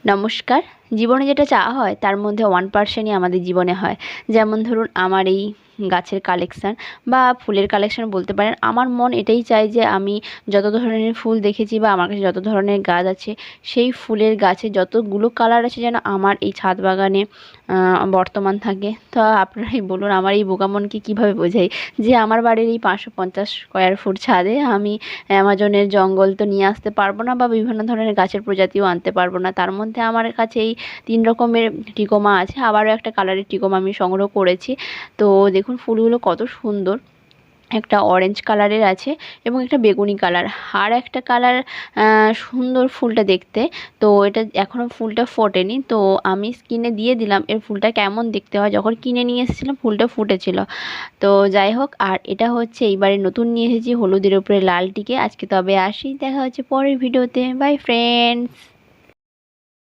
নমস্কার। জীবনে যেটা চাওয়া হয় তার মধ্যে 1% ই আমাদের জীবনে হয়। যেমন ধরুন আমার এই গাছের কালেকশান বা ফুলের কালেকশান বলতে পারেন। আমার মন এটাই চায় যে আমি যত ধরনের ফুল দেখেছি বা আমার কাছে যত ধরনের গাছ আছে, সেই ফুলের গাছে যতগুলো কালার আছে যেন আমার এই ছাদ বাগানে বর্তমান থাকে। তো আপনারাই বলুন আমার এই বোকা মনকে কীভাবে বোঝাই যে আমার বাড়ির এই 550 স্কোয়ার ফুট ছাদে আমি অ্যামাজনের জঙ্গল তো নিয়ে আসতে পারবো না বা বিভিন্ন ধরনের গাছের প্রজাতিও আনতে পারবো না। তার মধ্যে আমার কাছে এই 3 রকমের টিকোমা আছে। আবারও একটা কালারের টিকোমা আমি সংগ্রহ করেছি। তো দেখুন ফুলগুলো কত সুন্দর। একটা অরেঞ্জ কালারের আছে এবং একটা বেগুনি কালার। আর একটা কালার সুন্দর ফুলটা দেখতে। তো এটা এখনও ফুলটা ফোটেনি। তো আমি স্ক্রিনে দিয়ে দিলাম এর ফুলটা কেমন দেখতে হয়। যখন কিনে নিয়ে এসেছিলাম ফুলটা ফুটেছিল। তো যাই হোক, আর এটা হচ্ছে এইবারে নতুন নিয়ে এসেছি হলুদের উপরে লাল টিকে। আজকে তবে আসি, দেখা হচ্ছে পরের ভিডিওতে। By friends.